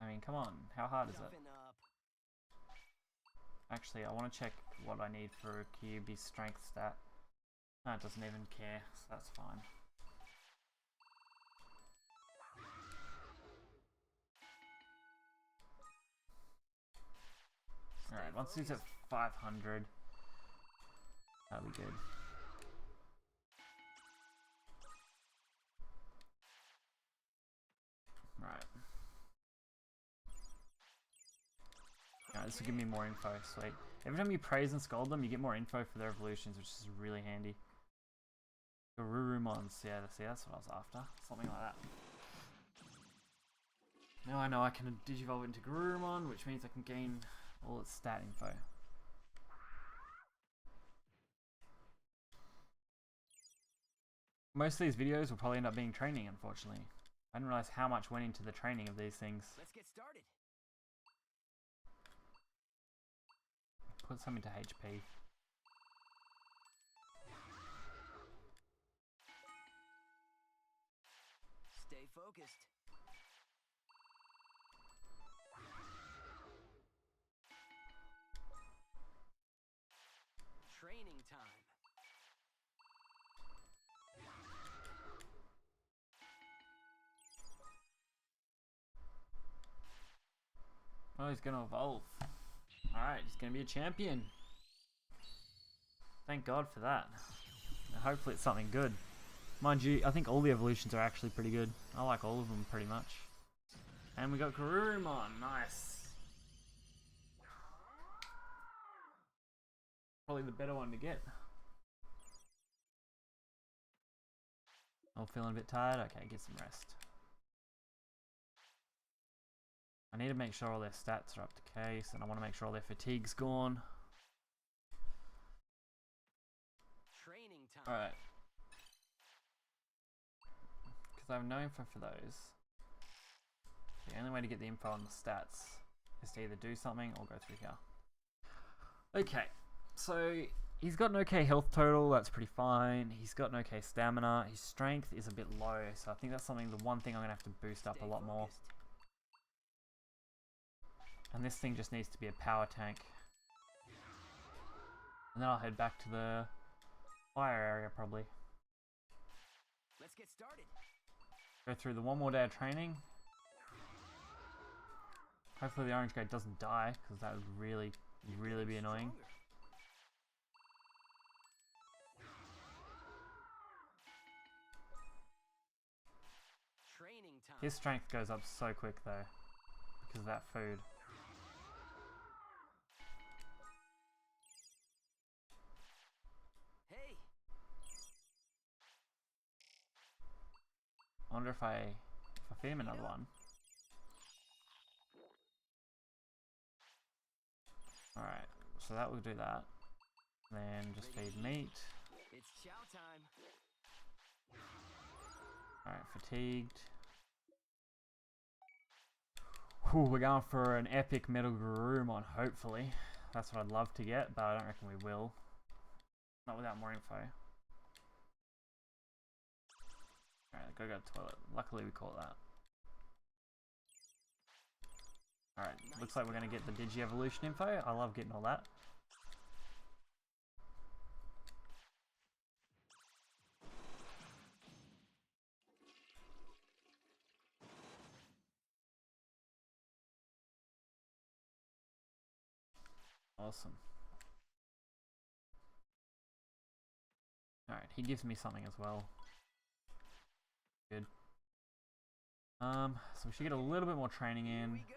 I mean, come on. How hard is it? Toughen up. Actually, I want to check what I need for Kyubi's strength stat. No, it doesn't even care, so that's fine. Alright, once he's at 500, that'll be good. Right. Alright, this will give me more info, sweet. Every time you praise and scold them, you get more info for their evolutions, which is really handy. Garurumons, yeah, see, that's what I was after. Something like that. Now I know I can digivolve into Garurumon, which means I can gain all its stat info. Most of these videos will probably end up being training, unfortunately. I didn't realize how much went into the training of these things. Let's get started. Put some into HP. Stay focused. time. Oh, he's gonna evolve. Alright, he's gonna be a champion. Thank God for that. Hopefully it's something good. Mind you, I think all the evolutions are actually pretty good. I like all of them pretty much. And we got Kubimon. Nice. Probably the better one to get. I'm feeling a bit tired. Okay, get some rest. I need to make sure all their stats are up to case, and I want to make sure all their fatigue's gone. Training time. Alright. Because I have no info for those. The only way to get the info on the stats is to either do something or go through here. Okay, so he's got an okay health total, that's pretty fine. He's got an okay stamina. His strength is a bit low, so I think that's something, the one thing I'm going to have to boost up a lot more. And this thing just needs to be a power tank. And then I'll head back to the fire area probably. Let's get started. Go through the one more day of training. Hopefully the orange guy doesn't die, because that would really, really be annoying. Training time. His strength goes up so quick though, because of that food. Hey. I wonder if I feed him another one. Alright, so that will do that. Then just feed meat. It's chow time. Alright, fatigued. Whew, we're going for an epic Metal Garurumon, hopefully. That's what I'd love to get, but I don't reckon we will. Not without more info. Alright, go to the toilet. Luckily we caught that. Alright, looks like we're going to get the Digi-Evolution info. I love getting all that. Awesome. Alright, he gives me something as well. Good. So we should get a little bit more training Here in. we go.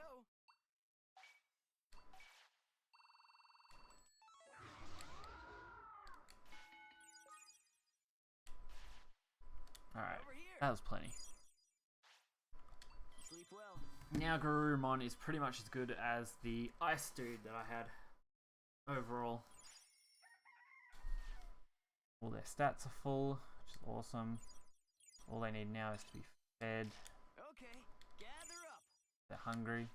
Alright, Over here. that was plenty. Sleep well. Now Garurumon is pretty much as good as the ice dude that I had overall. All their stats are full, which is awesome. All they need now is to be fed. Okay, gather up. They're hungry.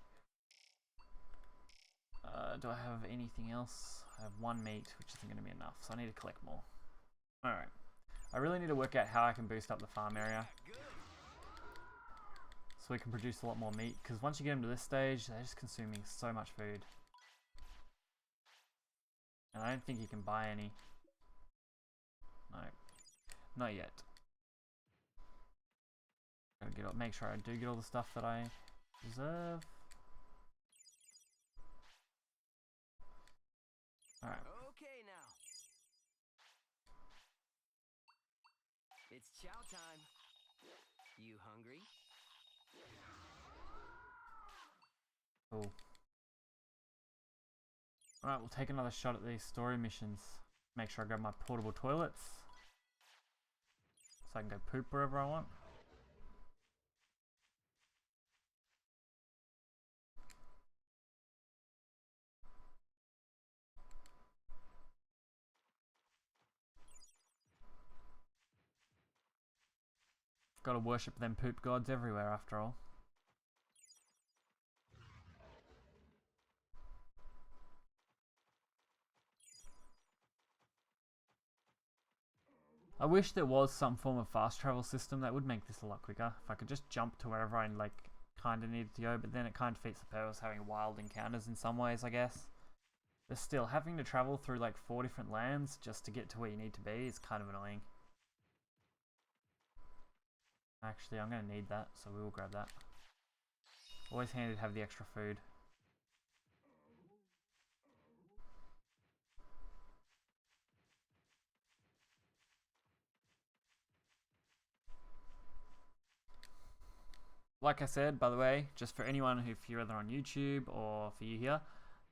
Do I have anything else? I have one meat, which isn't going to be enough, so I need to collect more. Alright. I really need to work out how I can boost up the farm area. Good. So we can produce a lot more meat, because once you get them to this stage, they're just consuming so much food. And I don't think you can buy any. No. Not yet. Gotta get up, make sure I do get all the stuff that I deserve. Alright. Okay now. It's chow time. You hungry? Cool. Alright, we'll take another shot at these story missions. Make sure I grab my portable toilets. So I can go poop wherever I want. Gotta worship them poop gods everywhere after all. I wish there was some form of fast travel system that would make this a lot quicker. If I could just jump to wherever I kinda needed to go, but then it kinda defeats the purpose of having wild encounters in some ways, I guess. But still, having to travel through like 4 different lands just to get to where you need to be is kind of annoying. Actually, I'm going to need that, so we will grab that. Always handy to have the extra food. Like I said, by the way, just for anyone who, if you're either on YouTube or for you here,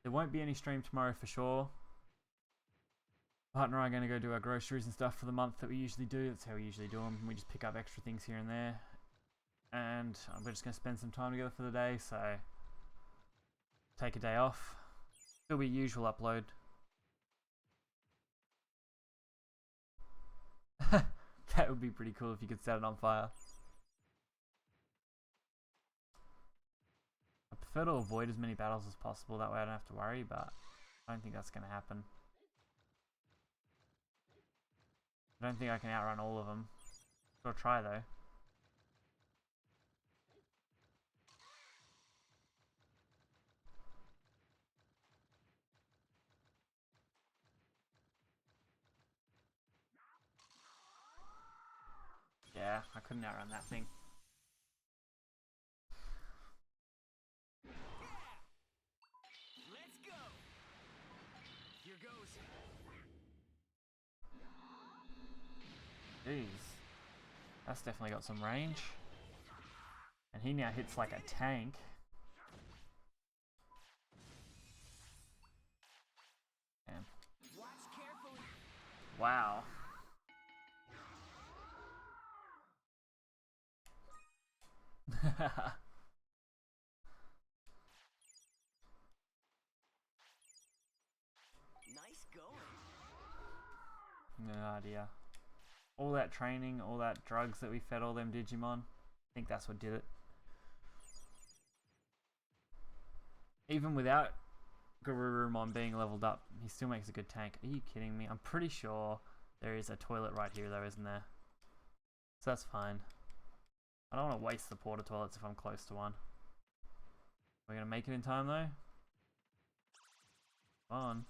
there won't be any stream tomorrow for sure. Partner and I are going to go do our groceries and stuff for the month that we usually do. That's how we usually do them. We just pick up extra things here and there. And we're just going to spend some time together for the day, so take a day off. It'll be usual upload. That would be pretty cool if you could set it on fire. I prefer to avoid as many battles as possible, that way I don't have to worry, but I don't think that's going to happen. I don't think I can outrun all of them. I'll try though. Yeah, I couldn't outrun that thing. Let's go. Here goes. Jeez. That's definitely got some range. And he now hits like a tank. Damn. Watch carefully. Wow. Nice going. No idea. All that training, all that drugs that we fed all them Digimon, I think that's what did it. Even without WarGrowlmon being leveled up, he still makes a good tank. Are you kidding me? I'm pretty sure there is a toilet right here though, isn't there? So that's fine. I don't want to waste the porta toilets if I'm close to one. We're going to make it in time though. Come on.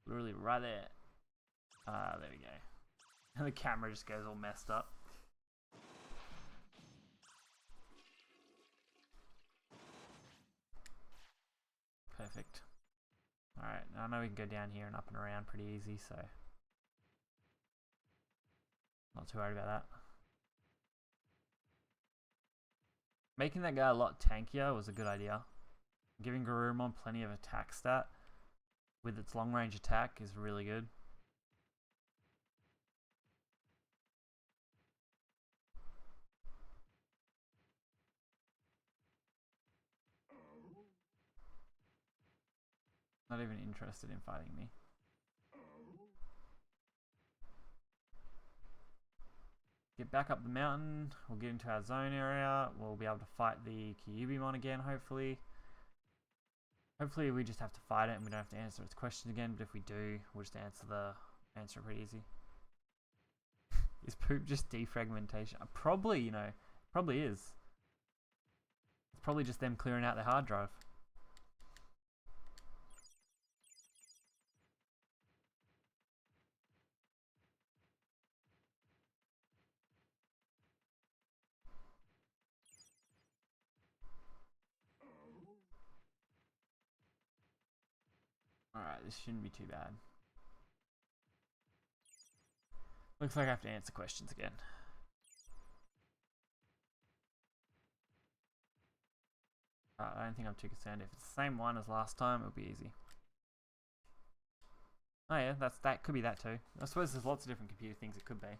Literally right there. Ah, there we go. And the camera just goes all messed up. Perfect. Alright, I know we can go down here and up and around pretty easy, so not too worried about that. Making that guy a lot tankier was a good idea. Giving WarGrowlmon plenty of attack stat with its long range attack is really good. Not even interested in fighting me. Get back up the mountain. We'll get into our zone area. We'll be able to fight the Kubimon again, hopefully. Hopefully we just have to fight it and we don't have to answer its questions again, but if we do, we'll just answer it pretty easy. Is poop just defragmentation? Probably, you know, probably is. It's probably just them clearing out their hard drive. Alright, this shouldn't be too bad. Looks like I have to answer questions again. I don't think I'm too concerned. If it's the same one as last time, it'll be easy. Oh yeah, that could be that too. I suppose there's lots of different computer things it could be.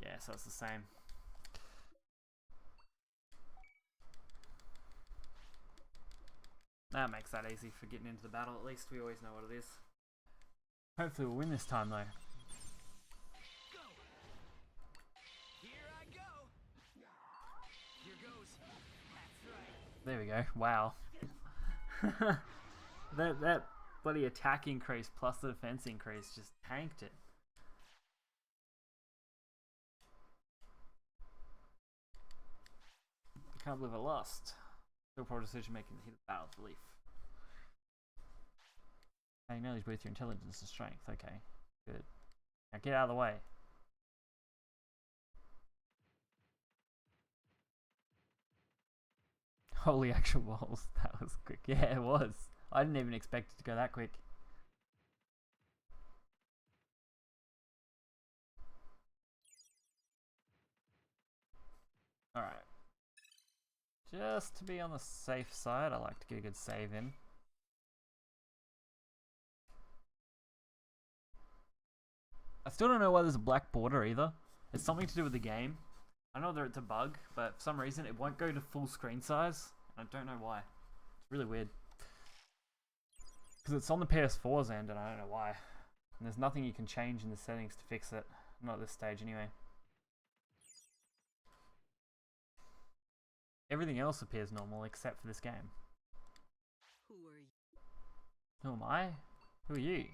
Yeah, so it's the same. That makes that easy for getting into the battle. At least we always know what it is. Hopefully we'll win this time though. Go. Here I go. Here goes. That's right. There we go. Wow. that bloody attack increase plus the defense increase just tanked it. I can't believe I lost. Still poor decision making to hit the battle with Leaf. Acknowledge both your intelligence and strength. Okay, good. Now get out of the way. Holy actual balls, that was quick. Yeah, it was. I didn't even expect it to go that quick. Alright. Just to be on the safe side, I like to get a good save in. I still don't know why there's a black border either. It's something to do with the game. I know that it's a bug, but for some reason it won't go to full screen size. I don't know why. It's really weird. Because it's on the PS4's end and I don't know why. And there's nothing you can change in the settings to fix it. Not at this stage anyway. Everything else appears normal except for this game. Who are you? Who am I? Who are you?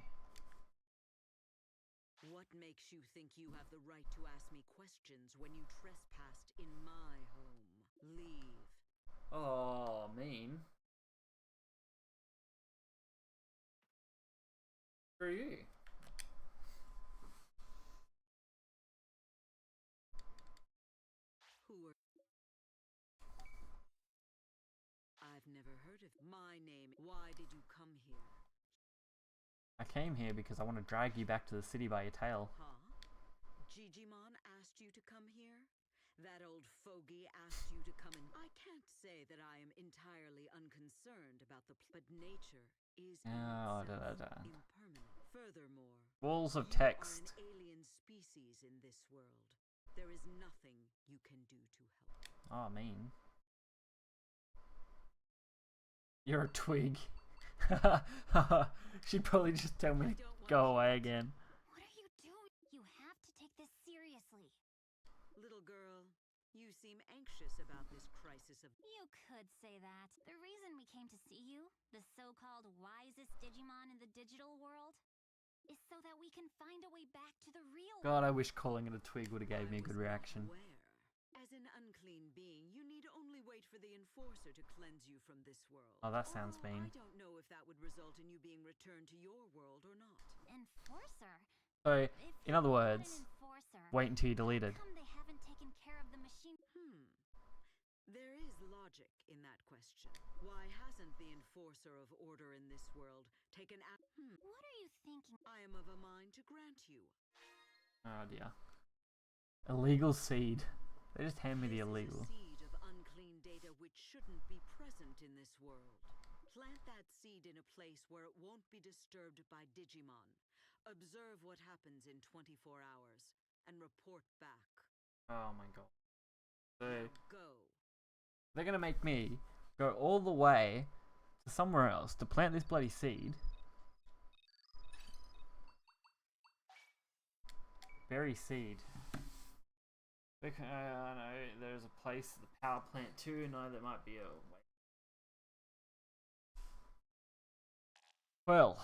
What makes you think you have the right to ask me questions when you trespassed in my home? Leave. Oh, mean. Who are you? Who are... I've never heard of my name. Why did you come here? I came here because I want to drag you back to the city by your tail. Huh? Digimon asked you to come here? That old fogey asked you to come in. I can't say that I am entirely unconcerned about but nature is in itself impermanent. Furthermore, Walls of you text. are an alien species in this world. There is nothing you can do to help. Oh, mean. You're a twig. She'd probably just tell me to go away again. What are you doing? You have to take this seriously. Little girl, you seem anxious about this crisis of... You could say that. The reason we came to see you, the so-called wisest Digimon in the digital world, is so that we can find a way back to the real God, I wish calling it a twig would have gave me a good reaction. Aware. As an unclean being, you need only wait for the enforcer to cleanse you from this world. Oh, that sounds Although mean. I don't know if that would result in you being returned to your world or not. enforcer. So, If in other you're not words, an enforcer, wait until you delete it. how come they haven't taken care of the machine? There is logic in that question. Why hasn't the enforcer of order in this world taken What are you thinking? I am of a mind to grant you. Oh dear. Illegal seed. They just hand me the This illegal. is a seed of unclean data which shouldn't be present in this world. Plant that seed in a place where it won't be disturbed by Digimon. Observe what happens in 24 hours and report back. Oh my god. So, Now go. they're gonna make me go all the way to somewhere else to plant this bloody seed. Berry seed. Okay, I know there's a place, the power plant too. No, there might be a way. Well,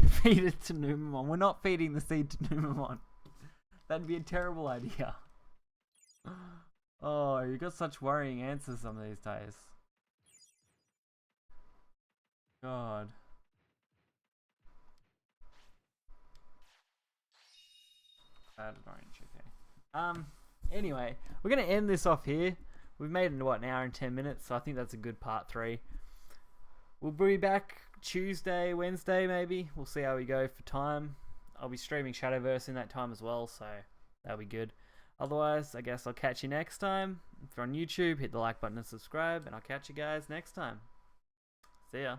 feed it to Numamon. We're not feeding the seed to Numamon. That'd be a terrible idea. Oh, you got such worrying answers some of these days. God. Added orange, okay. Anyway, we're gonna end this off here. We've made it what, an hour and 10 minutes, so I think that's a good part 3. We'll be back Tuesday, Wednesday maybe. We'll see how we go for time. I'll be streaming Shadowverse in that time as well, so that'll be good. Otherwise, I guess I'll catch you next time. If you're on YouTube, hit the like button and subscribe, and I'll catch you guys next time. See ya.